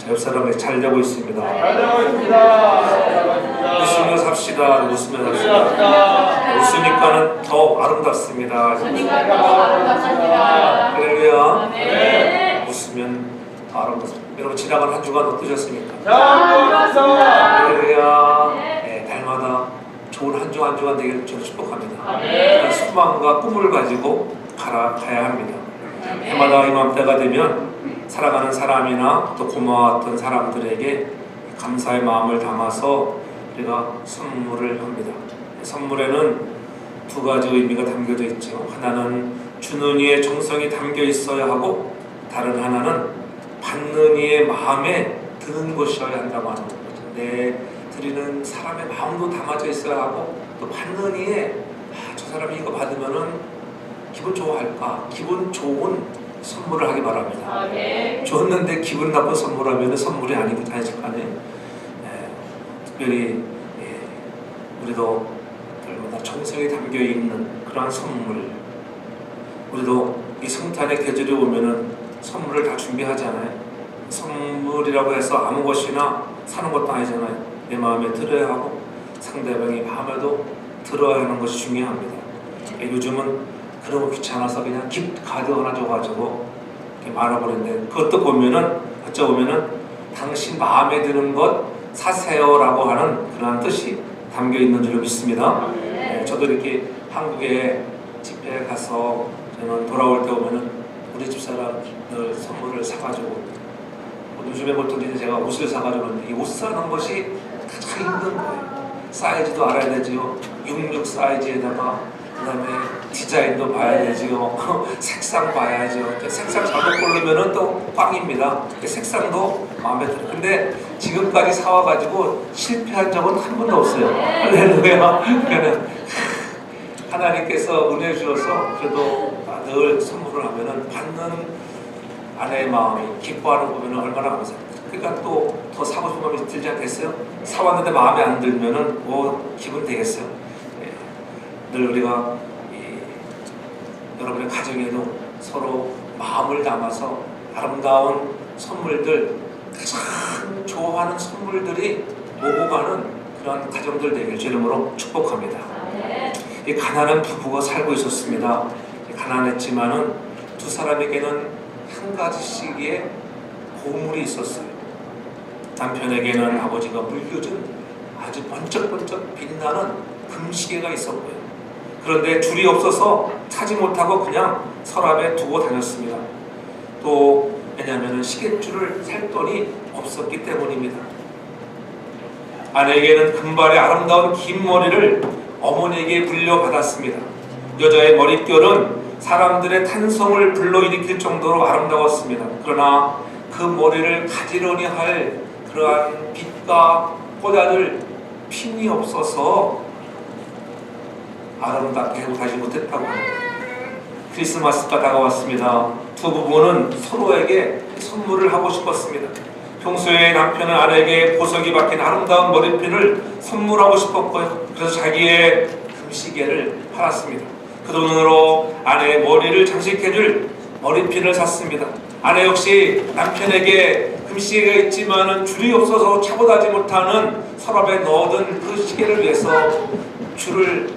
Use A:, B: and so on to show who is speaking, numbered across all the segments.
A: 옆 사람이 잘 되고 있습니다.
B: 잘 되고 있습니다.
A: 웃으며 삽시다. 웃으며 삽시다. 웃으니까는 더 아름답습니다. 할렐루야.
B: 네.
A: 웃으면 더 아름답습니다. 여러분 지나간 한 주간 어떠셨습니까? 할렐루야. 네, 달마다 좋은 한 주 한 주간 되기를 저는 축복합니다. 그런 소망과 꿈을 가지고 가야 합니다. 해마다 이맘때가 되면 살아가는 사람이나 또 고마웠던 사람들에게 감사의 마음을 담아서 우리가 선물을 합니다. 선물에는 두 가지 의미가 담겨져 있죠. 하나는 주는 이의 정성이 담겨 있어야 하고, 다른 하나는 받는 이의 마음에 드는 것이어야 한다고 하는 거죠. 내 드리는 사람의 마음도 담아져 있어야 하고, 또 받는 이의 저 사람이 이거 받으면은 기분 좋아할까? 기분 좋은 선물을 하기 바랍니다. 줬는데 기분 나쁜 선물하면 선물이 아니고 다행스럽네. 특별히 우리도 얼마나 정성이 담겨 있는 그러한 선물. 우리도 이 성탄의 계절이 오면은 선물을 다 준비하잖아요. 선물이라고 해서 아무 것이나 사는 것도 아니잖아요. 내 마음에 들어야 하고 상대방의 마음에도 들어야 하는 것이 중요합니다. 요즘은 그런 거 귀찮아서 그냥 기프트 카드 하나 줘가지고 이렇게 말아버리는데, 그것도 보면은 어쩌보면은 당신 마음에 드는 것 사세요라고 하는 그런 뜻이 담겨 있는 줄로 믿습니다. 저도 이렇게 한국에 집회에 가서 저는 돌아올 때 오면은 우리 집사람들 선물을 사가지고, 요즘에 보통 이제 제가 옷을 사가지고 오는데 이 옷 사는 것이 가장 힘든 거예요. 사이즈도 알아야 되지요. 66 사이즈에다가 그 다음에 디자인도 봐야 되지요. 색상 봐야죠. 색상 잘못 고르면은 또 꽝입니다. 색상도 마음에 들어요. 근데 지금까지 사와가지고 실패한 적은 한 번도 없어요. 할렐루야. 그러니까 하나님께서 은혜 주셔서 그래도 늘 선물을 하면은 받는 아내의 마음이 기뻐하는 거 보면은 얼마나 감사합니다. 그러니까 또 더 사고 싶은 마음이 들지 않겠어요? 사왔는데 마음에 안 들면은 뭐 기분 되겠어요? 늘 우리가 여러분의 가정에도 서로 마음을 담아서 아름다운 선물들, 가장 좋아하는 선물들이 오고 가는 그런 가정들 되길 주 이름으로 축복합니다. 이 가난한 부부가 살고 있었습니다. 가난했지만은 두 사람에게는 한 가지씩의 보물이 있었어요. 남편에게는 아버지가 물려준 아주 번쩍번쩍 빛나는 금시계가 있었고요. 그런데 줄이 없어서 차지 못하고 그냥 서랍에 두고 다녔습니다. 또 왜냐하면 시계줄을 살 돈이 없었기 때문입니다. 아내에게는 금발의 아름다운 긴 머리를 어머니에게 물려받았습니다. 여자의 머릿결은 사람들의 탄성을 불러일으킬 정도로 아름다웠습니다. 그러나 그 머리를 가지런히 할 그러한 빗과 꽂아줄 핀이 없어서 아름답게 하고 다시 못했다고 합니다. 크리스마스가 다가왔습니다. 두 부부는 서로에게 선물을 하고 싶었습니다. 평소에 남편은 아내에게 보석이 박힌 아름다운 머리핀을 선물하고 싶었고요. 그래서 자기의 금시계를 팔았습니다. 그 돈으로 아내의 머리를 장식해줄 머리핀을 샀습니다. 아내 역시 남편에게 금시계가 있지만은 줄이 없어서 차고 다지 못하는 서랍에 넣어둔 그 시계를 위해서 줄을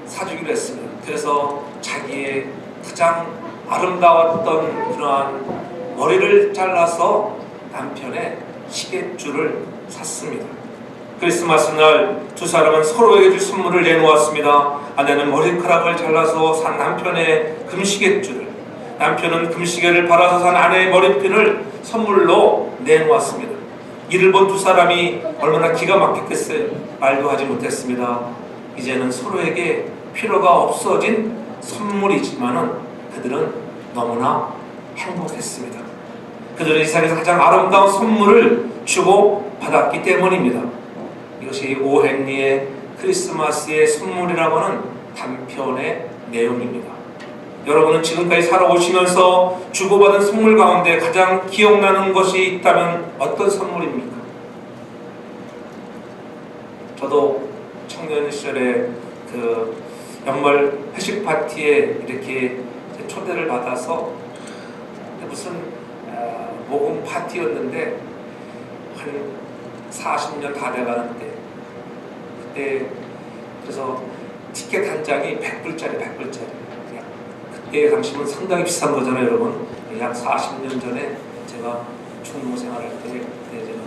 A: 사주기로 했습니다. 그래서 자기의 가장 아름다웠던 그러한 머리를 잘라서 남편의 시계줄을 샀습니다. 크리스마스 날 두 사람은 서로에게 줄 선물을 내놓았습니다. 아내는 머리카락을 잘라서 산 남편의 금시계줄을, 남편은 금시계를 팔아서 산 아내의 머리핀을 선물로 내놓았습니다. 이를 본 두 사람이 얼마나 기가 막혔겠어요. 말도 하지 못했습니다. 이제는 서로에게 필요가 없어진 선물이지만은 그들은 너무나 행복했습니다. 그들은 이 세상에서 가장 아름다운 선물을 주고 받았기 때문입니다. 이것이 오헨리의 크리스마스의 선물이라고 하는 단편의 내용입니다. 여러분은 지금까지 살아오시면서 주고받은 선물 가운데 가장 기억나는 것이 있다면 어떤 선물입니까? 저도 청년 시절에 그 연말 회식 파티에 이렇게 초대를 받아서 무슨 모금 파티였는데 한 40년 다 돼가는데 그때 그래서 티켓 한 장이 100불짜리. 그때 당시면 상당히 비싼 거잖아요, 여러분. 약 40년 전에 제가 중동 생활할 때 그때 저는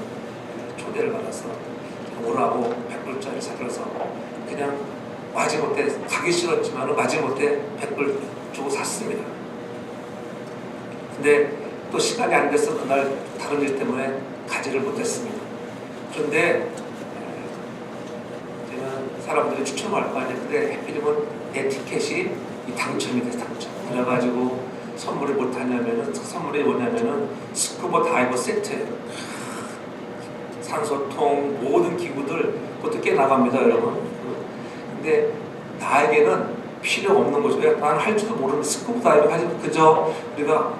A: 초대를 받아서 오라고 100불짜리 사들어서 그냥 마지못해 가기 싫었지만 마지못해 100불 주고 샀습니다. 근데 또 시간이 안 돼서 그날 다른 일 때문에 가지를 못했습니다. 그런데 저는 사람들이 추첨할 거 아니에요. 근데 해필이면 내 티켓이 이 당첨이 돼서 당첨. 그래가지고 선물이 선물이 뭐냐면은 스쿠버 다이버 세트예요. 산소통 모든 기구들 그것도 꽤 나갑니다, 여러분. 근데 나에게는 필요 없는 거죠. 나는 할 줄도 모르는 스쿠버 다이빙 하지 그저 우리가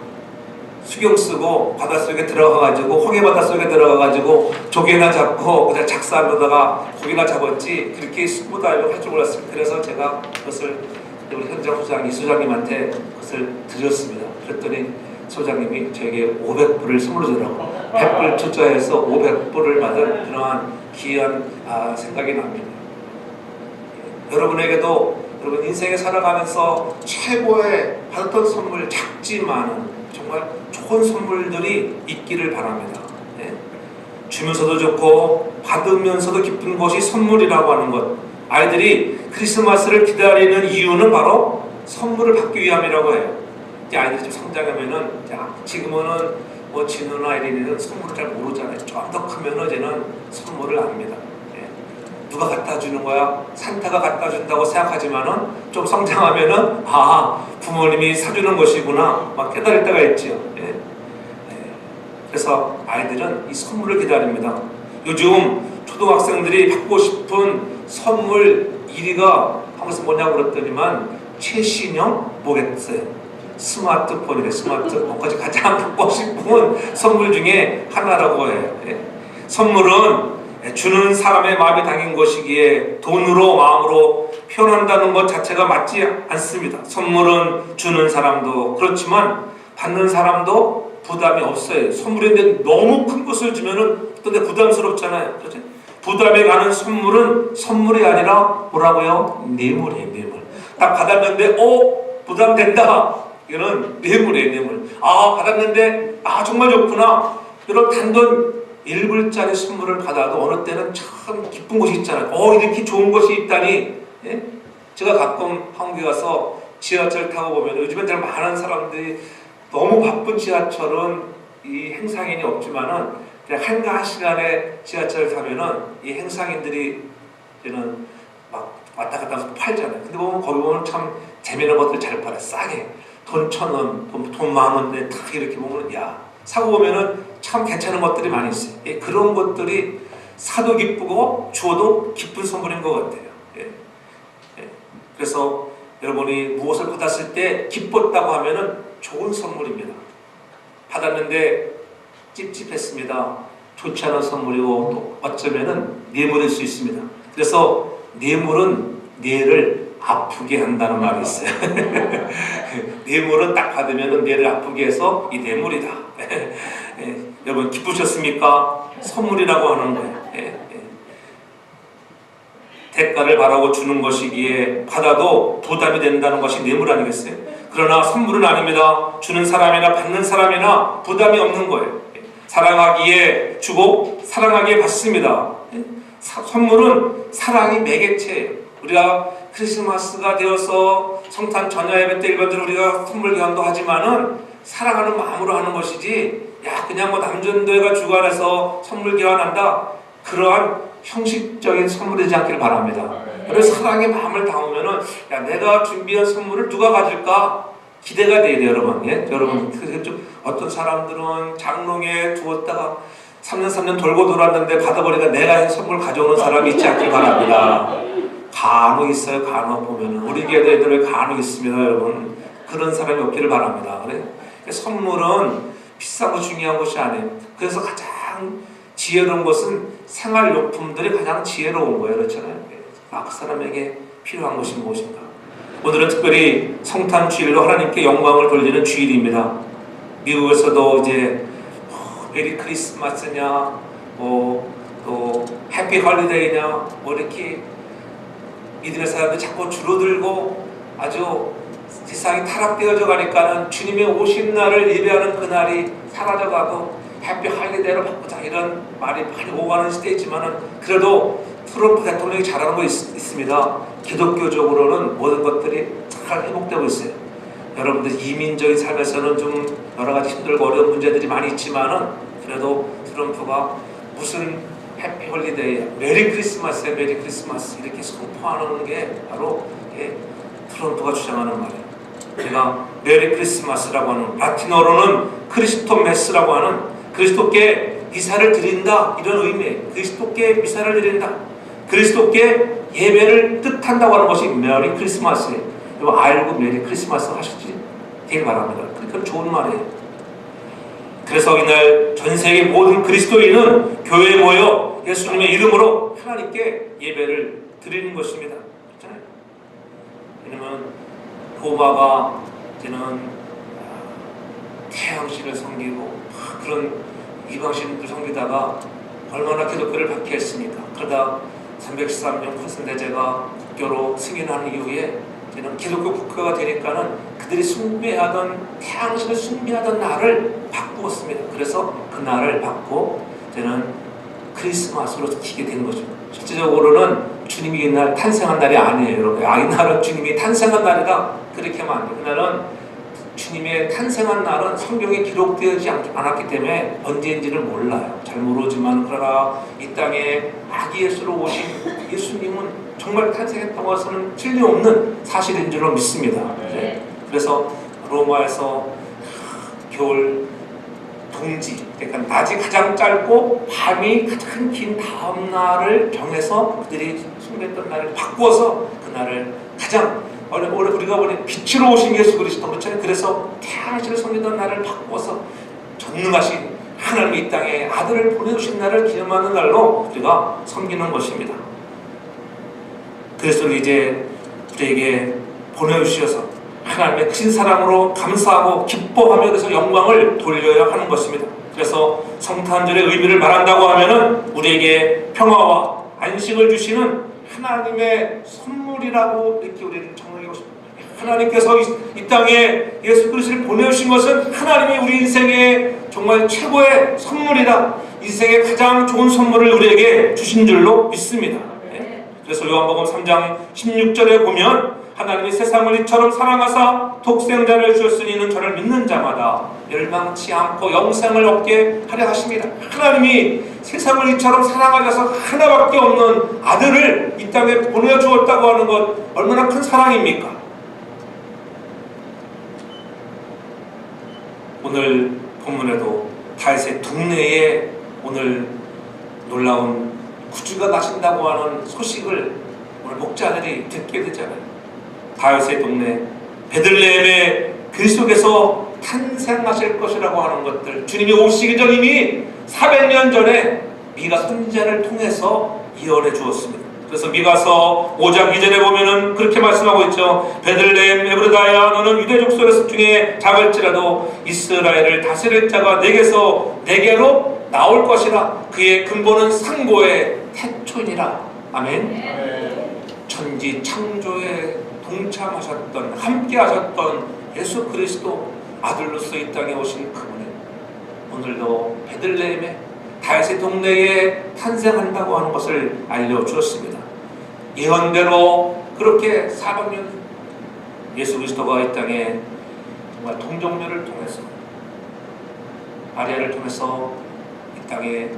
A: 수경 쓰고 바닷속에 들어가가지고 홍해 바닷속에 들어가가지고 조개나 잡고 그냥 작사하려다가 고기나 잡았지 그렇게 스쿠버 다이빙 할 줄 몰랐어요. 그래서 제가 그것을 우리 현장 소장 이소장님한테 그것을 드렸습니다. 그랬더니 소장님이 저에게 500불을 선물로 주더라고요. 100불 투자해서 500불을 받은 그러한 귀한 생각이 납니다. 여러분에게도 여러분 인생에 살아가면서 최고의 받았던 선물 작지만은 정말 좋은 선물들이 있기를 바랍니다. 네. 주면서도 좋고 받으면서도 기쁜 것이 선물이라고 하는 것. 아이들이 크리스마스를 기다리는 이유는 바로 선물을 받기 위함이라고 해요. 이제 아이들이 좀 성장하면은 지금은 뭐 진우나 이린이는 선물을 잘 모르잖아요. 좀 더 크면은 이제는 선물을 압니다. 예. 누가 갖다 주는 거야? 산타가 갖다 준다고 생각하지만은 좀 성장하면은 부모님이 사주는 것이구나 막 깨달을 때가 있지요. 예. 예. 그래서 아이들은 이 선물을 기다립니다. 요즘 초등학생들이 받고 싶은 선물 1위가 한국에서 뭐냐고 그랬더니만 최신형 뭐겠어요? 스마트폰이래. 스마트폰까지 가장 받고 싶은 선물 중에 하나라고 해요. 예. 선물은 주는 사람의 마음이 담긴 것이기에 돈으로 마음으로 표현한다는 것 자체가 맞지 않습니다. 선물은 주는 사람도 그렇지만 받는 사람도 부담이 없어요. 선물인데 너무 큰 것을 주면은 또 부담스럽잖아요. 그렇죠? 부담이 가는 선물은 선물이 아니라 뭐라고요? 뇌물이에요. 뇌물. 딱 받았는데 부담된다. 이거는 뇌물이에요. 뇌물. 받았는데 정말 좋구나. 이런 단돈 1불짜리 선물을 받아도 어느 때는 참 기쁜 것이 있잖아요. 이렇게 좋은 것이 있다니. 예? 제가 가끔 한국에 가서 지하철 타고 보면 요즘엔 잘 많은 사람들이 너무 바쁜 지하철은 이 행상인이 없지만은 그냥 한가한 시간에 지하철을 타면은 이 행상인들이 저는 막 왔다 갔다 하면서 팔잖아요. 근데 보면 거기 보면 참 재미있는 것들 잘 팔아. 싸게. 돈 1,000원, 돈 10,000원인데 딱 이렇게 보면 사고 보면은 참 괜찮은 것들이 많이 있어요. 예, 그런 것들이 사도 기쁘고 주어도 기쁜 선물인 것 같아요. 예. 그래서 여러분이 무엇을 받았을 때 기뻤다고 하면은 좋은 선물입니다. 받았는데 찝찝했습니다. 좋지 않은 선물이고 또 어쩌면은 뇌물일 수 있습니다. 그래서 뇌물은 뇌를 아프게 한다는 말이 있어요. 뇌물은 딱 받으면은 뇌를 아프게 해서 이 뇌물이다. 여러분 기쁘셨습니까? 선물이라고 하는 거예요. 대가를 바라고 주는 것이기에 받아도 부담이 된다는 것이 뇌물 아니겠어요? 그러나 선물은 아닙니다. 주는 사람이나 받는 사람이나 부담이 없는 거예요. 사랑하기에 주고 사랑하기에 받습니다. 선물은 사랑이 매개체예요. 우리가 크리스마스가 되어서 성탄 전야 예배 때 일반적으로 우리가 선물 교환도 하지만은 사랑하는 마음으로 하는 것이지 그냥 남전도회가 주관해서 선물 교환한다 그러한 형식적인 선물이지 않기를 바랍니다. 그래서 사랑의 마음을 담으면은 내가 준비한 선물을 누가 가질까 기대가 돼야 돼요, 여러분. 예? 여러분 어떤 사람들은 장롱에 두었다가 3년 돌고 돌았는데 받아보니까 내가 선물 가져오는 사람이 있지 않길 바랍니다. 간혹 있어요. 간혹 보면은 우리 교회 애들에 간혹 있습니다, 여러분. 그런 사람이 없기를 바랍니다. 그래? 선물은 비싼 거 중요한 것이 아니에요. 그래서 가장 지혜로운 것은 생활용품들이 가장 지혜로운 거예요. 그렇잖아요. 그 사람에게 필요한 것이 무엇인가. 오늘은 특별히 성탄 주일로 하나님께 영광을 돌리는 주일입니다. 미국에서도 이제 메리 크리스마스냐 또 해피 홀리데이냐 이렇게 믿음의 사람들이 자꾸 줄어들고 아주 세상이 타락되어져 가니까는 주님의 오신 날을 예배하는 그날이 사라져가고 해피 홀리데이로 바꾸자 이런 말이 많이 오가는 시대이지만은 그래도 트럼프 대통령이 잘하는 거 있습니다. 기독교적으로는 모든 것들이 잘 회복되고 있어요. 여러분들 이민적인 삶에서는 좀 여러 가지 힘들고 어려운 문제들이 많이 있지만은 그래도 트럼프가 무슨 해피 홀리데이, 메리 크리스마스에 메리 크리스마스 이렇게 선포하는 게 바로 트럼프가 주장하는 말이에요. 우리가 메리 크리스마스라고 하는 라틴어로는 크리스토 메스라고 하는 그리스도께 미사를 드린다 이런 의미예요. 그리스도께 미사를 드린다. 그리스도께 예배를 뜻한다고 하는 것이 메리 크리스마스예요. 이거 알고 메리 크리스마스 하시지 되게 바랍니다. 그러니까 좋은 말이에요. 그래서 이날 전 세계 모든 그리스도인은 교회에 모여 예수님의 이름으로 하나님께 예배를 드리는 것입니다. 그렇잖아요. 왜냐면 보마가 이제는 태양신을 섬기고 그런 이방신들 섬기다가 얼마나 기독교를 박해했습니까? 그러다 313년 군선대제가 국교로 승인한 이후에 이제는 기독교 국가가 되니까는 그들이 숭배하던 태양신을 숭배하던 날을 바꾸었습니다. 그래서 그 날을 바꾸고 이제는 크리스마스로 지키게 된 거죠. 실제적으로는 주님이 이날 탄생한 날이 아니에요, 여러분. 이 날은 주님이 탄생한 날이다. 그렇게 하면 안 돼요. 그날은 주님의 탄생한 날은 성경에 기록되지 않았기 때문에 언제인지를 몰라요. 잘 모르지만 그러나 이 땅에 아기 예수로 오신 예수님은 정말 탄생했던 것은 틀림없는 사실인 줄로 믿습니다. 네. 그래서 로마에서 겨울 동지, 그러니까 낮이 가장 짧고 밤이 가장 긴 다음 날을 정해서 그들이 숭배했던 날을 바꾸어서 그 날을 가장 우리가 보니 빛으로 오신 예수 그리스도 그렇잖아요. 그래서 태양신을 섬기던 날을 바꿔서 전능하신 하나님이 이 땅에 아들을 보내주신 날을 기념하는 날로 우리가 섬기는 것입니다. 그래서 이제 우리에게 보내주셔서 하나님의 크신 사랑으로 감사하고 기뻐하며 그래서 영광을 돌려야 하는 것입니다. 그래서 성탄절의 의미를 말한다고 하면은 우리에게 평화와 안식을 주시는 하나님의 선물이라고 이렇게 우리는 정리하고 싶습니다. 하나님께서 이 땅에 예수 그리스도를 보내주신 것은 하나님이 우리 인생의 정말 최고의 선물이다. 인생의 가장 좋은 선물을 우리에게 주신 줄로 믿습니다. 그래서 요한복음 3장 16절에 보면 하나님이 세상을 이처럼 사랑하사 독생자를 주었으니 이는 저를 믿는 자마다 멸망치 않고 영생을 얻게 하려 하십니다. 하나님이 세상을 이처럼 사랑하셔서 하나밖에 없는 아들을 이 땅에 보내주었다고 하는 것 얼마나 큰 사랑입니까? 오늘 본문에도 다윗의 동네에 오늘 놀라운 구주가 나신다고 하는 소식을 오늘 목자들이 듣게 되잖아요. 다윗의 동네 베들레헴의 그리스도께서 탄생하실 것이라고 하는 것들, 주님이 오시기 전 이미 400년 전에 미가 선지자를 통해서 예언해 주었습니다. 그래서 미가서 5장 2절에 보면은 그렇게 말씀하고 있죠. 베들레헴 에브라다야 너는 유대 족속 중에 작을지라도 이스라엘을 다스릴 자가 내게로 나올 것이라. 그의 근본은 상고의 태초이니라. 아멘. 천지 창조에 동참하셨던 함께 하셨던 예수 그리스도 아들로서 이 땅에 오신 그분이 오늘도 베들레헴에 다윗의 동네에 탄생한다고 하는 것을 알려주었습니다. 예언대로 그렇게 400년 예수 그리스도가 이 땅에 정말 동정녀를 통해서 마리아를 통해서 이 땅에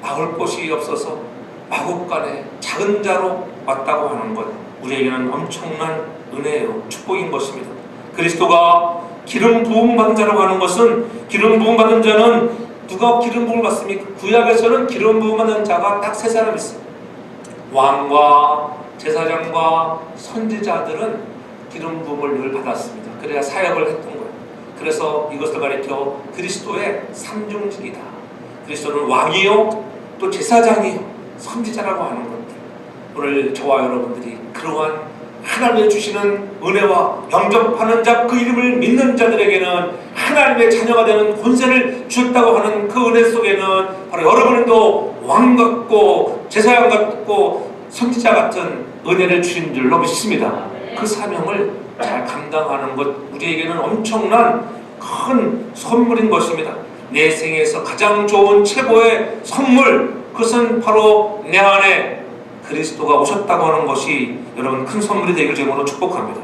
A: 나올 곳이 없어서 마국간에 작은 자로 왔다고 하는 것, 우리에게는 엄청난 은혜예요. 축복인 것입니다. 그리스도가 기름 부음 받은 자라고 하는 것은, 기름 부음 받은 자는 누가 기름 부음을 받습니까? 구약에서는 기름 부음 받은 자가 딱 세 사람 있어요. 왕과 제사장과 선지자들은 기름 부음을 늘 받았습니다. 그래야 사역을 했던 거예요. 그래서 이것을 가리켜 그리스도의 삼중직이다. 그리스도는 왕이요, 또 제사장이요, 선지자라고 하는 것들. 오늘 저와 여러분들이 그러한 하나님이 주시는 은혜와 영접하는 자, 그 이름을 믿는 자들에게는 하나님의 자녀가 되는 권세를 주셨다고 하는 그 은혜 속에는 바로 여러분도 왕 같고 제사장 같고 선지자 같은 은혜를 주신 줄로 믿습니다. 그 사명을 잘 감당하는 것, 우리에게는 엄청난 큰 선물인 것입니다. 내 생에서 가장 좋은 최고의 선물, 그것은 바로 내 안에 그리스도가 오셨다고 하는 것이 여러분 큰 선물이 되길 제목으로 축복합니다.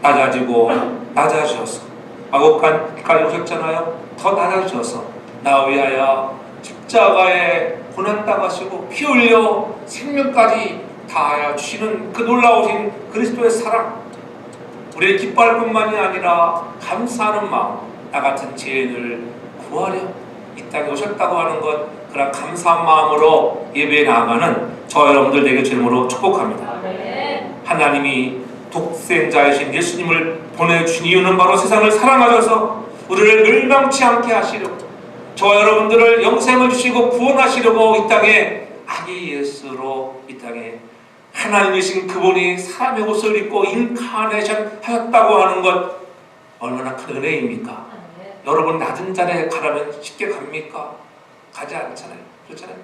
A: 낮아지고 낮아지셔서 마곡간까지 오셨잖아요. 더 낮아지셔서 나 위하여 십자가에 고난당하시고 피 흘려 생명까지 다하여 주시는 그 놀라우신 그리스도의 사랑, 우리를 기뻐할 뿐만이 아니라 감사하는 마음, 나 같은 죄인을 구하려 이 땅에 오셨다고 하는 것, 그런 감사한 마음으로 예배에 나아가는 저 여러분들 되게 제목으로 축복합니다. 하나님이 독생자이신 예수님을 보내주신 이유는 바로 세상을 사랑하셔서 우리를 멸망치 않게 하시려고, 저와 여러분들을 영생을 주시고 구원하시려고 이 땅에 아기 예수로 이 땅에 하나님이신 그분이 사람의 옷을 입고 인카네이션 하셨다고 하는 것, 얼마나 큰 은혜입니까? 여러분 낮은 자리에 가라면 쉽게 갑니까? 가지 않잖아요. 그렇잖아요.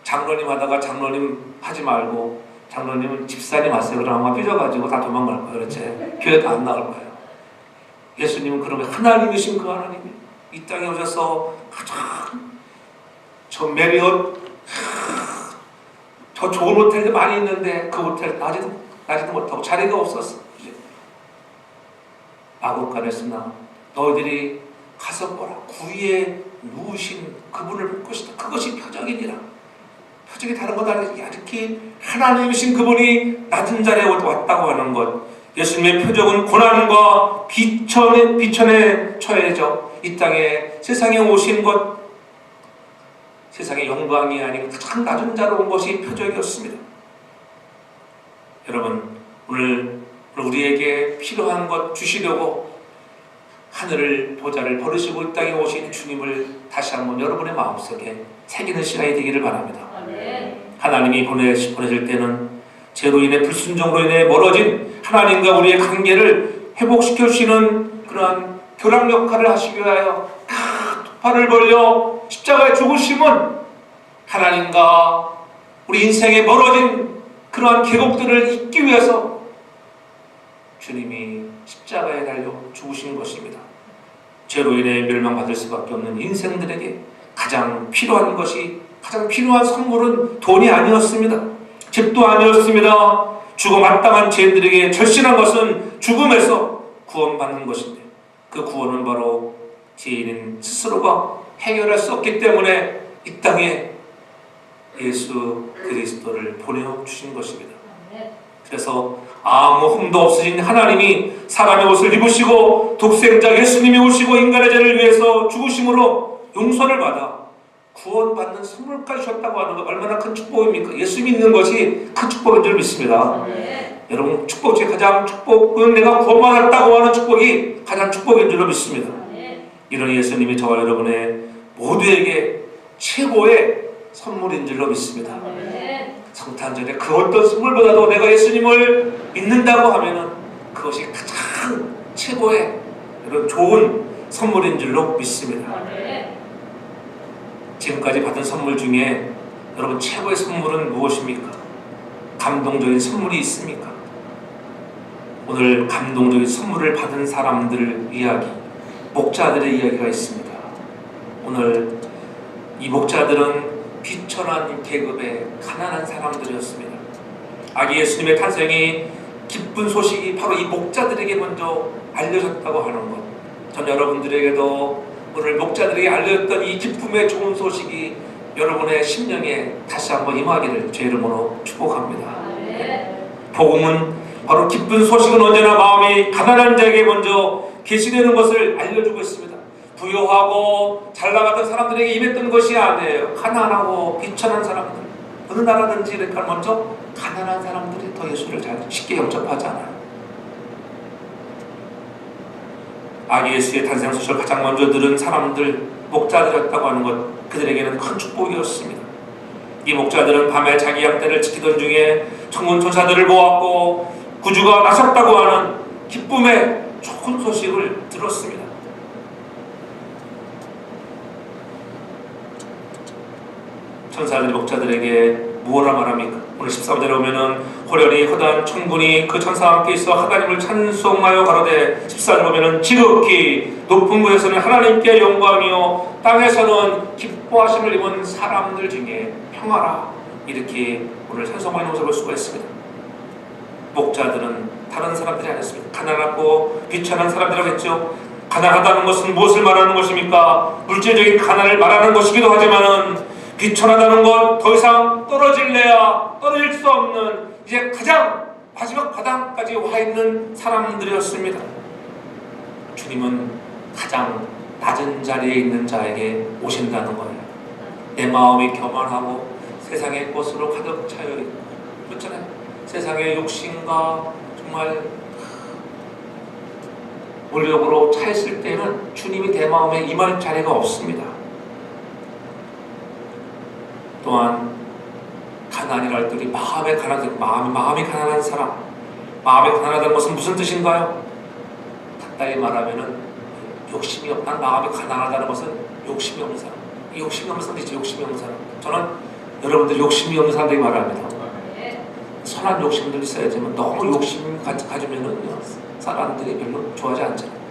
A: 장로님 하다가 장로님 하지 말고 장로님은 집사님 하세요. 그러면 아마 삐져가지고 다 도망갈 거예요. 그렇지? 교회도 안 나올 거예요. 예수님은 그러면 하나님이신 그 하나님이 이 땅에 오셔서 가장 저 메리엇 더 좋은 호텔도 많이 있는데 그 호텔 나지도 못하고 자리가 없었어. 마곡간에서나 너희들이 가서 보라. 구위에 누우신 그분을 볼 것이다. 그것이 표적이니라. 표적이 다른 것 아니지. 이렇게 하나님이신 그분이 낮은 자리에 왔다고 하는 것. 예수님의 표적은 고난과 비천에 처해져 이 땅에 세상에 오신 것, 세상의 영광이 아닌 가장 낮은 자로 온 것이 표적이었습니다. 여러분, 오늘 우리에게 필요한 것 주시려고 하늘을 보좌를 버리시고 이 땅에 오신 주님을 다시 한번 여러분의 마음속에 새기는 시간이 되기를 바랍니다. 하나님이 보내실 때는 죄로 인해 불순종으로 인해 멀어진 하나님과 우리의 관계를 회복시켜 주시는 그러한 교랑 역할을 하시기 위하여 큰 팔을 벌려 십자가에 죽으심은 하나님과 우리 인생에 멀어진 그러한 계곡들을 잊기 위해서 주님이 십자가에 달려 죽으신 것입니다. 죄로 인해 멸망받을 수밖에 없는 인생들에게 가장 필요한 것이, 가장 필요한 선물은 돈이 아니었습니다. 집도 아니었습니다. 죽어 마땅한 죄인들에게 절실한 것은 죽음에서 구원받는 것인데, 그 구원은 바로 죄인인 스스로가 해결할 수 없기 때문에 이 땅에 예수 그리스도를 보내주신 것입니다. 그래서 아무 흠도 없으신 하나님이 사람의 옷을 입으시고 독생자 예수님이 오시고 인간의 죄를 위해서 죽으심으로 용서를 받아 구원받는 선물까지 주셨다고 하는 것, 얼마나 큰 축복입니까? 예수 믿는 것이 큰 축복인 줄 믿습니다. 여러분, 축복 중에 가장 축복은 내가 구원받았다고 하는 축복이 가장 축복인 줄로 믿습니다. 이런 예수님이 저와 여러분의 모두에게 최고의 선물인 줄로 믿습니다. 성탄절에 그 어떤 선물보다도 내가 예수님을 믿는다고 하면은 그것이 가장 최고의 이런 좋은 선물인 줄로 믿습니다. 지금까지 받은 선물 중에 여러분 최고의 선물은 무엇입니까? 감동적인 선물이 있습니까? 오늘 감동적인 선물을 받은 사람들 이야기, 목자들의 이야기가 있습니다. 오늘 이 목자들은 비천한 계급의 가난한 사람들이었습니다. 아기 예수님의 탄생이 기쁜 소식이 바로 이 목자들에게 먼저 알려졌다고 하는 것, 전 여러분들에게도 오늘 목자들에게 알려졌던 이 기쁨의 좋은 소식이 여러분의 심령에 다시 한번 임하기를 제 이름으로 축복합니다. 복음은 바로 기쁜 소식은 언제나 마음이 가난한 자에게 먼저 계시되는 것을 알려주고 있습니다. 부유하고 잘나갔던 사람들에게 임했던 것이 아니에요. 가난하고 비천한 사람들, 어느 나라든지 이렇게 먼저 가난한 사람들이 더 예수를 잘 쉽게 영접하지 않아요. 아기 예수의 탄생 소식을 가장 먼저 들은 사람들, 목자들이었다고 하는 것, 그들에게는 큰 축복이었습니다. 이 목자들은 밤에 자기 양떼를 지키던 중에 천군 천사들을 보았고 구주가 나셨다고 하는 기쁨의 좋은 소식을 들었습니다. 천사들이 목자들에게 무엇라 말합니까? 오늘 13절에 보면은 호련히 허다한 천군이 그 천사와 함께 있어 하나님을 찬송하여 가로되 14절 보면은 지극히 높은 곳에서는 하나님께 영광이요 땅에서는 기뻐하심을 입은 사람들 중에 평화라, 이렇게 오늘 찬송하는 모습을 볼 수가 있습니다. 목자들은 다른 사람들이 아니었습니다. 가난하고 비천한 사람들이라고 했죠. 가난하다는 것은 무엇을 말하는 것입니까? 물질적인 가난을 말하는 것이기도 하지만은 비천하다는 것, 더 이상 떨어질래야 떨어질 수 없는 이제 가장 마지막 바닥까지 와 있는 사람들이었습니다. 주님은 가장 낮은 자리에 있는 자에게 오신다는 거예요. 내 마음이 교만하고 세상의 것으로 가득 차여 있고, 그렇잖아요. 세상의 욕심과 정말 원력으로 차 있을 때는 주님이 내 마음에 임할 자리가 없습니다. 또한 가난이랄 때 우리 마음이 가난한 사람, 마음이 가난하다는 것은 무슨 뜻인가요? 간단히 말하면은 욕심이 없는, 마음이 가난하다는 것은 욕심이 없는 사람, 욕심이 없는 사람이지. 욕심이 없는 사람, 저는 여러분들 욕심이 없는 사람들이 말합니다. 선한 욕심들 있어야지만 너무 욕심 가지면은 사람들이 별로 좋아하지 않잖아요.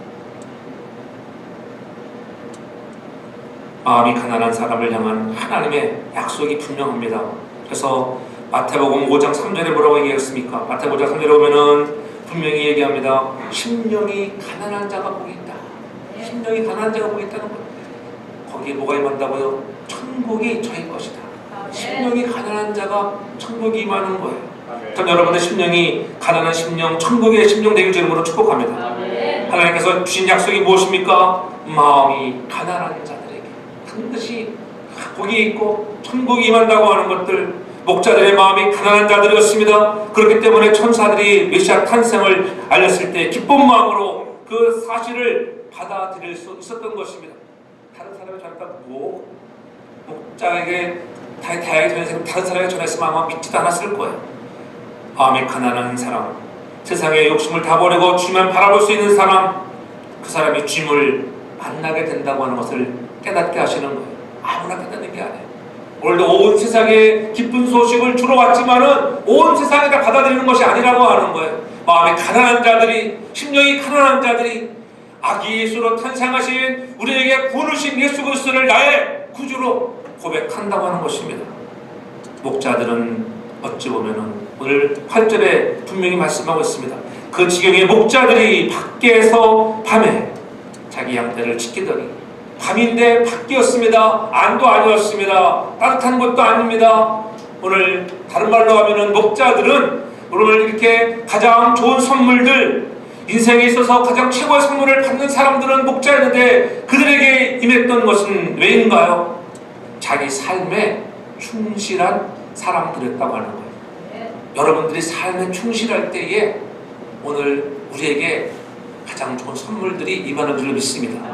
A: 마음이 가난한 사람을 향한 하나님의 약속이 분명합니다. 그래서 마태복음 5장 3절에 뭐라고 얘기했습니까? 마태복음 5장 3절에 보면은 분명히 얘기합니다. 심령이 가난한 자가 복이 있다. 심령이 가난한 자가 복이 있다는 거예요. 거기에 뭐가 임한다고요? 천국이 저희 것이다. 심령이 가난한 자가 천국이 임하는 거예요. 전 여러분의 심령이 가난한 심령, 천국의 심령 되길 주님으로 축복합니다. 하나님께서 주신 약속이 무엇입니까? 마음이 가난한 자들에게 반드시 복이 있고 천국이 임한다고 하는 것들, 목자들의 마음이 가난한 자들이었습니다. 그렇기 때문에 천사들이 메시아 탄생을 알렸을 때 기쁜 마음으로 그 사실을 받아들일 수 있었던 것입니다. 다른 사람이 전했다 목자에게 다양하게 전했으면 다른 사람에게 전했으면 아마 믿지도 않았을 거예요. 마음이 가난한 사람, 세상의 욕심을 다 버리고 주님만 바라볼 수 있는 사람, 그 사람이 주님을 만나게 된다고 하는 것을 깨닫게 하시는 거예요. 아무나 깨닫는 게 아니에요. 오늘도 온 세상에 기쁜 소식을 주러 왔지만은 온 세상에 다 받아들이는 것이 아니라고 하는 거예요. 마음이 가난한 자들이, 심령이 가난한 자들이 아기 예수로 탄생하신 우리에게 구원하신 예수 그리스도를 나의 구주로 고백한다고 하는 것입니다. 목자들은 어찌 보면은 오늘 8절에 분명히 말씀하고 있습니다. 그 지경의 목자들이 밖에서 밤에 자기 양떼를 지키더니, 밤인데 밖이었습니다. 안도 아니었습니다. 따뜻한 것도 아닙니다. 오늘 다른 말로 하면은 목자들은 오늘 이렇게 가장 좋은 선물들, 인생에 있어서 가장 최고의 선물을 받는 사람들은 목자였는데 그들에게 임했던 것은 왜인가요? 자기 삶에 충실한 사람들이었다고 하는 거예요. 여러분들이 삶에 충실할 때에 오늘 우리에게 가장 좋은 선물들이 임하는 줄 믿습니다.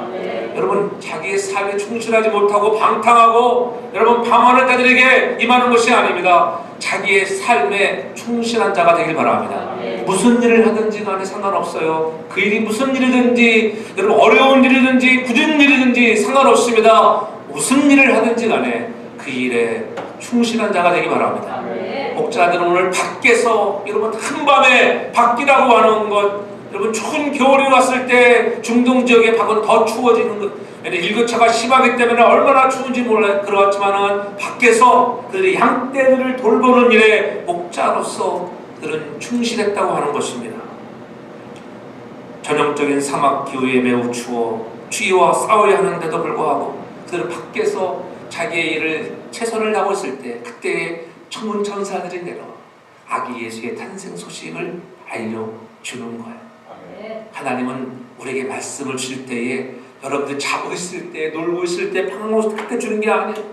A: 여러분, 자기의 삶에 충실하지 못하고 방탕하고 여러분 방황하는 자들에게 임하는 것이 아닙니다. 자기의 삶에 충실한 자가 되길 바랍니다. 무슨 일을 하든지 간에 상관없어요. 그 일이 무슨 일이든지, 여러분 어려운 일이든지 굳은 일이든지 상관없습니다. 무슨 일을 하든지 간에 그 일에 충실한 자가 되기 바랍니다. 목자들은 오늘 밖에서, 여러분 한밤에 밖이라고 하는 것, 여러분 추운 겨울이 왔을 때 중동 지역의 밖은 더 추워지는 것, 일교차가 심하기 때문에 얼마나 추운지 몰라요. 그렇지만은 밖에서 그들이 양떼들을 돌보는 일에 목자로서 그들은 충실했다고 하는 것입니다. 전형적인 사막 기후에 매우 추위와 싸워야 하는데도 불구하고 그들은 밖에서 자기의 일을 최선을 다하고 있을 때, 그때 천군 천사들이 내려 아기 예수의 탄생 소식을 알려주는 거예요. 하나님은 우리에게 말씀을 주실 때에, 여러분들 자고 있을 때, 놀고 있을 때, 방황하고 있을 때 주는 게 아니에요.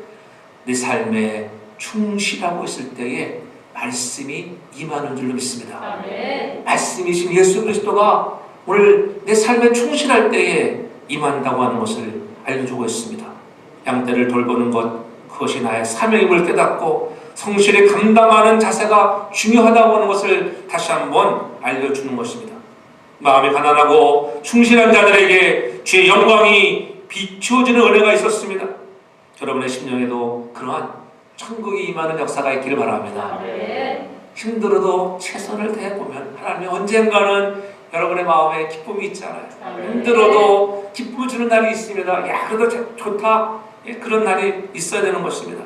A: 내 삶에 충실하고 있을 때에 말씀이 임하는 줄로 믿습니다. 말씀이신 예수 그리스도가 오늘 내 삶에 충실할 때에 임한다고 하는 것을 알려주고 있습니다. 양떼를 돌보는 것, 그것이 나의 사명임을 깨닫고 성실히 감당하는 자세가 중요하다고 하는 것을 다시 한번 알려주는 것입니다. 마음이 가난하고 충실한 자들에게 주의 영광이 비추어지는 은혜가 있었습니다. 여러분의 심령에도 그러한 천국이 임하는 역사가 있기를 바랍니다. 힘들어도 최선을 다해보면 하나님이 언젠가는 여러분의 마음에 기쁨이 있잖아요. 힘들어도 기쁨을 주는 날이 있습니다. 야, 그래도 좋다. 예, 그런 날이 있어야 되는 것입니다.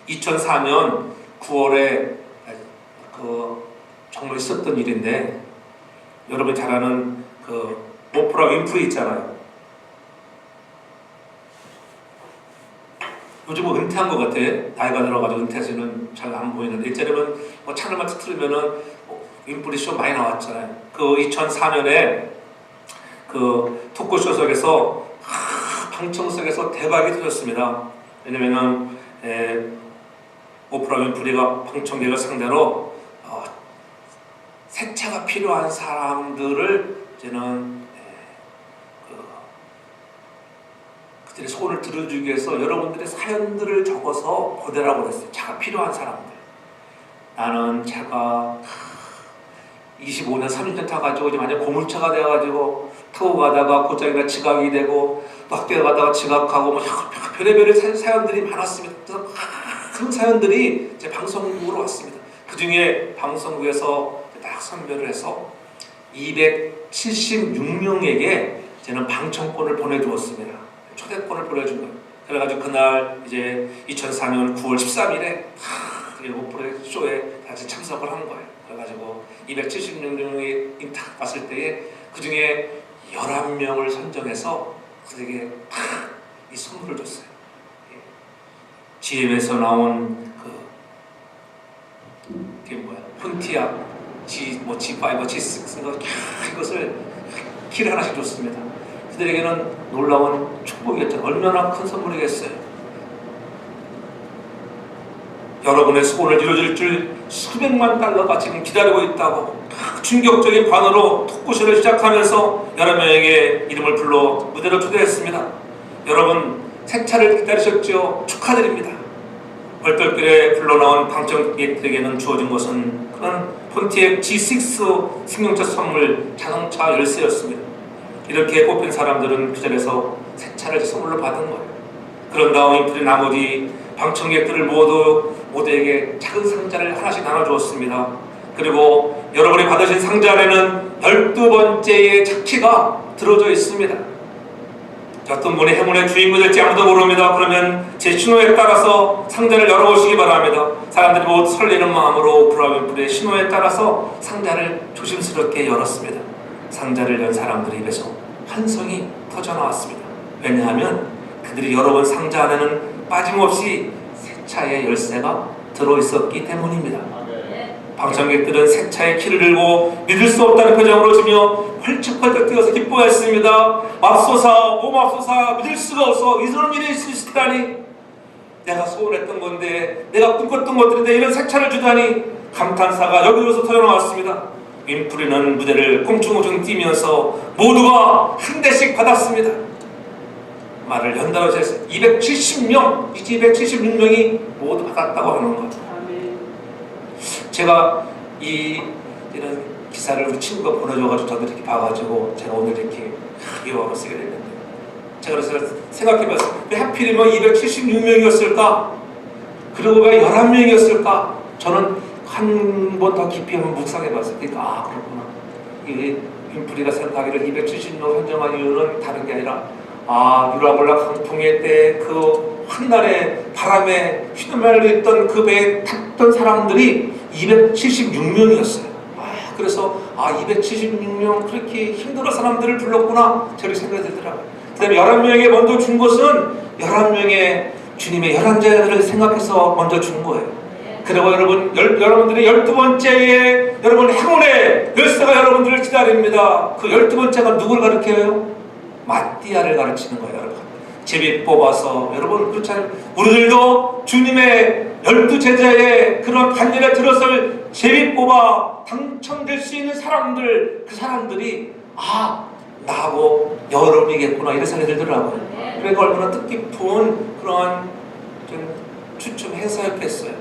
A: 2004년 9월에 정말 있었던 일인데, 여러분 잘 아는 오프라 윈프리 있잖아요. 요즘은 은퇴한 것 같아. 나이가 들어가지고 은퇴하시는 잘 안 보이는데, 예전에는 채널만 틀으면은 윈프리 쇼 많이 나왔잖아요. 2004년에 토크쇼 속에서 방청 속에서 대박이 터졌습니다. 왜냐면은 오프라 윈프리가 방청객을 상대로 세차가 필요한 사람들을 이제는 그들의 소원을 들어주기 위해서 여러분들의 사연들을 적어서 보내라고 그랬어요. 차가 필요한 사람들. 나는 차가 25년, 30년 타가지고 지금 완전 고물차가 돼가지고 타고 가다가 고장이나 지각이 되고 또 학교에 가다가 지각하고 뭐 별의별 사연들이 많았습니다. 그래서 큰 사연들이 제 방송국으로 왔습니다. 그 중에 방송국에서 딱 선별을 해서 276명에게 저는 방청권을 보내주었습니다. 초대권을 보내준 거예요. 그래가지고 그날 이제 2004년 9월 13일에 오프라 쇼에 다시 참석을 한 거예요. 그래가지고 276명이 딱 왔을 때에 그 중에 11명을 선정해서 그들에게 이 선물을 줬어요. GM에서 나온 그게 뭐야? 폰티아 G5, G6 이것을 키를 하나씩 줬습니다. 그들에게는 놀라운 축복이었죠. 얼마나 큰 선물이겠어요. 여러분의 소원을 이루어질 줄 수백만 달러가 지금 기다리고 있다고 충격적인 반응으로 토크쇼를 시작하면서 여러 명에게 이름을 불러 무대로 초대했습니다. 여러분 세차를 기다리셨죠? 축하드립니다. 얼떨결에 불러나온 방청객들에게는 주어진 것은 그런 폰티액 G6 승용차 선물 자동차 열쇠였습니다. 이렇게 뽑힌 사람들은 그 자리에서 세차를 선물로 받은 거예요. 그런 다음 윈프리 나머지 방청객들을 모두에게 작은 상자를 하나씩 나눠주었습니다. 그리고 여러분이 받으신 상자 안에는 12번째의 차키가 들어져 있습니다. 어떤 분이 행운의 주인공이 될지 아무도 모릅니다. 그러면 제 신호에 따라서 상자를 열어보시기 바랍니다. 사람들이 모두 설레는 마음으로 오프라 윈프리의 신호에 따라서 상자를 조심스럽게 열었습니다. 상자를 연 사람들의 입에서 환성이 터져나왔습니다. 왜냐하면 그들이 열어본 상자 안에는 빠짐없이 세차의 열쇠가 들어있었기 때문입니다. 방청객들은 세차의 키를 들고 믿을 수 없다는 표정으로 지며 펄쩍펄쩍 뛰어서 기뻐했습니다. 맙소사, 오 맙소사, 믿을 수가 없어. 이런 일이 있을 수 있다니. 내가 소원했던 건데, 내가 꿈꿨던 것들인데 이런 세차를 주다니. 감탄사가 여기로서 터져나왔습니다. 윈프리는 무대를 꽁충꽁충 뛰면서 모두가 한 대씩 받았습니다. 말을 연달아서 했어요. 270명, 276명이 모두 받았다고 하는 거예요. 제가 이런 기사를 우리 친구가 보내줘가지고 저도 이렇게 봐가지고 제가 오늘 이렇게 이어로 쓰게 됐는데, 제가 그래서 생각해봤어요. 왜 하필이면 276명이었을까? 그리고 왜 11명이었을까? 저는 한 번 더 깊이 한번 묵상해봤어요. 그러니까 그렇구나. 이 윈프리가 생각하기를 270명 선정한 이유는 다른 게 아니라 유라볼라 강풍의 때 그 한날의 바람에 휘날려 있던 그 배에 탔던 사람들이 276명이었어요. 그래서 276명 그렇게 힘들어 사람들을 불렀구나 저렇게 생각이 들더라고요. 그 다음에 11명에게 먼저 준 것은 11명의 주님의 11제자들을 생각해서 먼저 준 거예요. 그리고 여러분들의 12번째에 여러분 행운의 열쇠가 여러분들을 기다립니다. 그 12번째가 누구를 가리켜요? 마띠아를 가르치는 거예요. 여러분 제비 뽑아서, 여러분 그렇잖아요. 우리들도 주님의 12제자의 그런 단일에 들어설 제비 뽑아 당첨될 수 있는 사람들, 그 사람들이 나하고 여러분이겠구나 이런 생각이 들더라고요. 그러니까 얼마나 뜻깊은 그런 좀 추첨 행사였겠어요.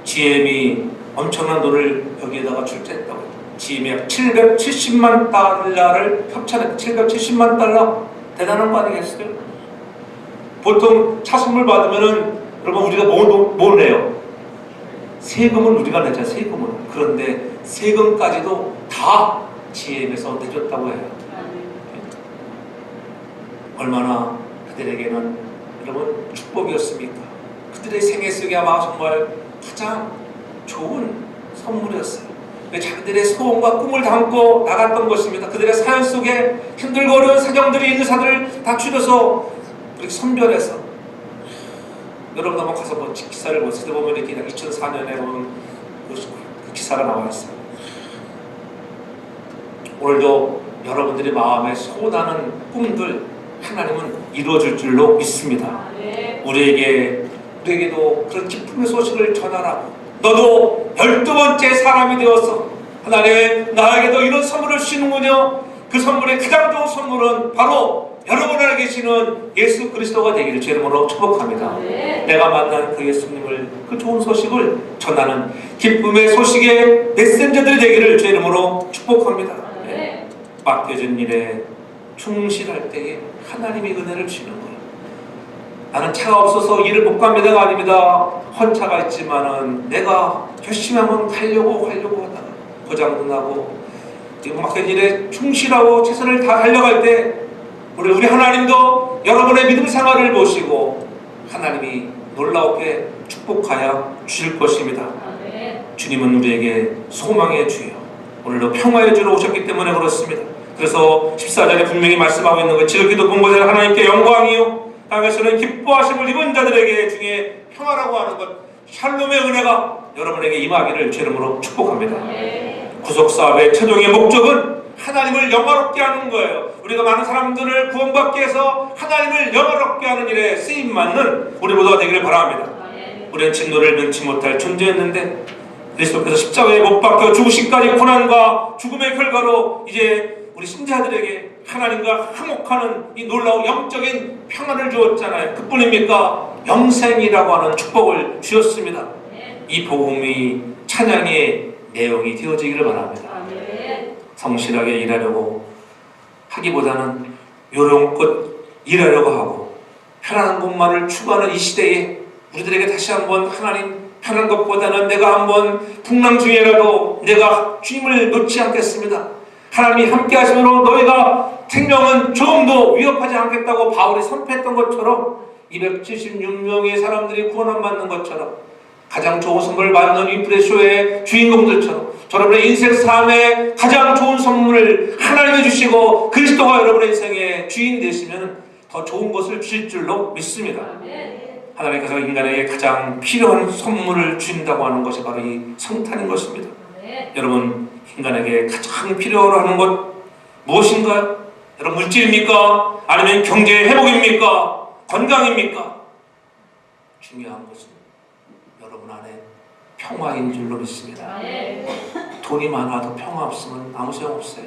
A: GM이 엄청난 돈을 여기에다가 출자했다고 해요. 지임에 770만 달러를 협찬했다. 770만 달러 대단한 거 아니겠어요? 보통 차 선물 받으면은 여러분 우리가 뭘 내요? 세금은 우리가 내자. 세금은. 그런데 세금까지도 다 GM에서 내줬다고 해요. 얼마나 그들에게는 여러분 축복이었습니까? 그들의 생애 속에 아마 정말 가장 좋은 선물이었어요. 자기들의 소원과 꿈을 담고 나갔던 것입니다. 그들의 사연 속에 힘들고 어려운 사정들이 있는 사들을 다 줄여서 이렇게 선별해서 여러분 한번 가서 뭐 기사를 보세요. 보면 이렇게 2004년에 보면 그 기사가 나와 있어요. 오늘도 여러분들이 마음에 소원하는 꿈들 하나님은 이루어줄 줄로 믿습니다. 우리에게도 그런 기쁨의 소식을 전하라고. 너도 12번째 사람이 되어서 하나님 나에게도 이런 선물을 주시는군요. 그 선물의 가장 좋은 선물은 바로 여러분 안에 계시는 예수 그리스도가 되기를 주 이름으로 축복합니다. 내가 만난 그 예수님을, 그 좋은 소식을 전하는 기쁨의 소식의 메신저들이 되기를 주 이름으로 축복합니다. 맡겨진 일에 충실할 때에 하나님이 은혜를 주시는 거예요. 나는 차가 없어서 일을 못 갑니다가 아닙니다. 헌차가 있지만은 내가 열심히 하면 가려고 하다가 고장도 나고 맡겨진 일에 충실하고 최선을 다 달려갈 때 우리 하나님도 여러분의 믿음 생활을 보시고 하나님이 놀라우게 축복하여 주실 것입니다. 주님은 우리에게 소망의 주요, 오늘도 평화의 주로 오셨기 때문에 그렇습니다. 그래서 14절에 분명히 말씀하고 있는 것, 지극히도 본보좌 하나님께 영광이요 땅에서는 기뻐하심을 입은 자들에게 중에 평화라고 하는 것, 샬롬의 은혜가 여러분에게 임하기를 주 이름으로 축복합니다. 구속사업의 최종의 목적은 하나님을 영화롭게 하는 거예요. 우리가 많은 사람들을 구원받기 위해서 하나님을 영화롭게 하는 일에 쓰임받는 우리 모두가 되기를 바랍니다. 우리는 진노를 면치 못할 존재였는데 그리스도께서 십자가에 못 박혀 죽으시기까지 고난과 죽음의 결과로 이제 우리 신자들에게 하나님과 화목하는 이 놀라운 영적인 평안을 주었잖아요. 그뿐입니까? 영생이라고 하는 축복을 주셨습니다. 이 복음이 찬양의 내용이 되어지기를 바랍니다. 성실하게 일하려고 하기보다는 요령껏 일하려고 하고 편안한 것만을 추구하는 이 시대에 우리들에게 다시 한번 하나님 편한 것보다는 내가 한번 풍랑 중에라도 내가 주님을 놓지 않겠습니다. 하나님이 함께 하심으로 너희가 생명은 조금도 위협하지 않겠다고 바울이 선포했던 것처럼 276명의 사람들이 구원을 받는 것처럼 가장 좋은 선물을 받는 이 브레쇼의 주인공들처럼 여러분의 인생 삶의 가장 좋은 선물을 하나님이 주시고 그리스도가 여러분의 인생의 주인 되시면 더 좋은 것을 주실 줄로 믿습니다. 하나님께서 인간에게 가장 필요한 선물을 주신다고 하는 것이 바로 이 성탄인 것입니다. 여러분, 인간에게 가장 필요로 하는 것 무엇인가요? 여러분, 물질입니까? 아니면 경제 회복입니까? 건강입니까? 중요한 것은 여러분 안에 평화인 줄로 믿습니다. 돈이 많아도 평화 없으면 아무 소용없어요.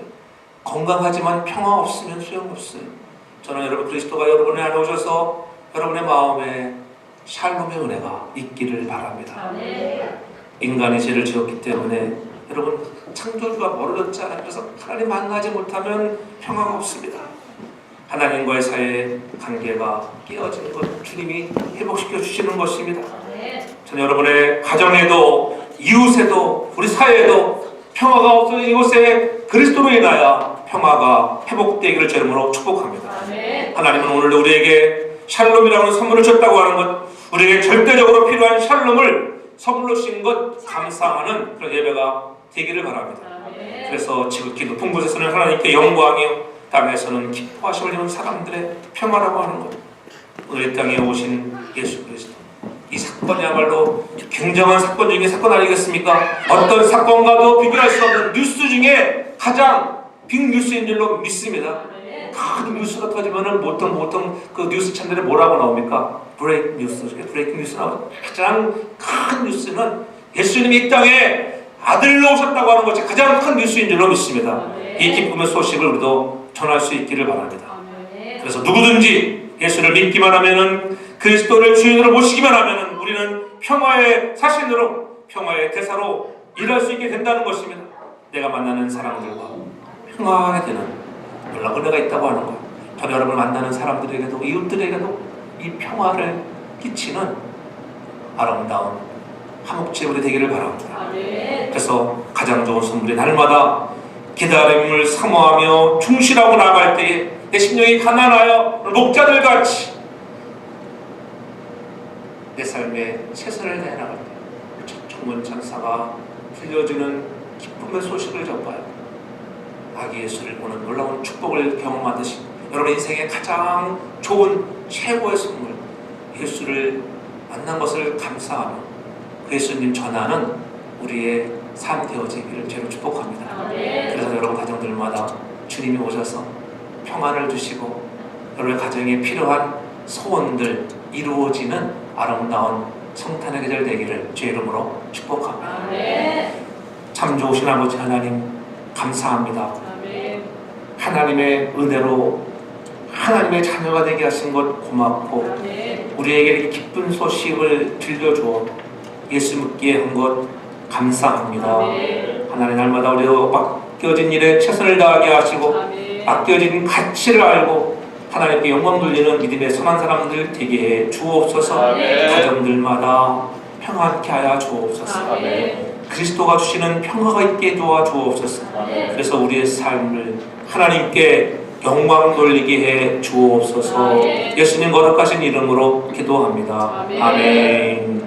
A: 건강하지만 평화 없으면 소용없어요. 저는 여러분 그리스도가 여러분의 안에 오셔서 여러분의 마음에 샬롬의 은혜가 있기를 바랍니다. 인간이 죄를 지었기 때문에 여러분 창조주가 멀어졌잖아요. 그래서 하나님 만나지 못하면 평화가 없습니다. 하나님과의 사이의 관계가 깨어진 것 주님이 회복시켜 주시는 것입니다. 저는 여러분의 가정에도 이웃에도 우리 사회에도 평화가 없어진 이곳에 그리스도로 인하여 평화가 회복되기를 제 이름으로 축복합니다. 하나님은 오늘도 우리에게 샬롬이라는 선물을 줬다고 하는 것, 우리에게 절대적으로 필요한 샬롬을 선물로 주신 것 감사하는 그런 예배가 되기를 바랍니다. 그래서 지극히 높은 곳에서는 하나님께 영광이요 땅에서는 기뻐하심을 입은 사람들의 평화라고 하는 것, 오늘 이 땅에 오신 예수 그리스도, 이 사건이야말로 굉장한 사건 중에 사건 아니겠습니까? 어떤 사건과도 비교할 수 없는 뉴스 중에 가장 빅뉴스인 줄로 믿습니다. 큰 뉴스가 터지면은 보통 그 뉴스 채널에 뭐라고 나옵니까? 브레이크 뉴스, 브레이킹 뉴스 나오죠. 가장 큰 뉴스는 예수님이 이 땅에 아들로 오셨다고 하는 것이 가장 큰 뉴스인 줄로 믿습니다. 이 기쁨의 소식을 우리도 전할 수 있기를 바랍니다. 그래서 누구든지 예수를 믿기만 하면은, 그리스도를 주인으로 모시기만 하면은 우리는 평화의 사신으로, 평화의 대사로 일할 수 있게 된다는 것입니다. 내가 만나는 사람들과 평화하게 되는 놀라운 은혜가 있다고 하는 것. 저는 여러분을 만나는 사람들에게도 이웃들에게도 이 평화를 끼치는 아름다운 화목제물이 되기를 바랍니다. 그래서 가장 좋은 선물이 날마다 기다림을 사모하며 충실하고 나갈 때에 내 심령이 가난하여 목자들같이 내 삶에 최선을 다해나갈 때 천문 천사가 들려주는 기쁨의 소식을 전파요. 아기 예수를 보는 놀라운 축복을 경험하듯이 여러분 인생의 가장 좋은 최고의 선물 예수를 만난 것을 감사하며 그 예수님 전하는 우리의 삶 되어지기를 죄로 축복합니다. 그래서 여러분 가정들마다 주님이 오셔서 평안을 주시고 여러분의 가정에 필요한 소원들 이루어지는 아름다운 성탄의 계절 되기를 주의 이름으로 축복합니다. 참 좋으신 아버지 하나님 감사합니다. 하나님의 은혜로 하나님의 자녀가 되게 하신 것 고맙고 우리에게 이렇게 기쁜 소식을 들려주어 예수 믿게 한 것 감사합니다. 하나님 날마다 우리가 맡겨진 일에 최선을 다하게 하시고 맡겨진 가치를 알고 하나님께 영광 돌리는 믿음의 선한 사람들 되게 해 주옵소서. 가정들마다 평안케 하여 주옵소서. 그리스도가 주시는 평화가 있게 도와 주옵소서. 그래서 우리의 삶을 하나님께 영광 돌리게 해 주옵소서. 예수님 거룩하신 이름으로 기도합니다. 아멘.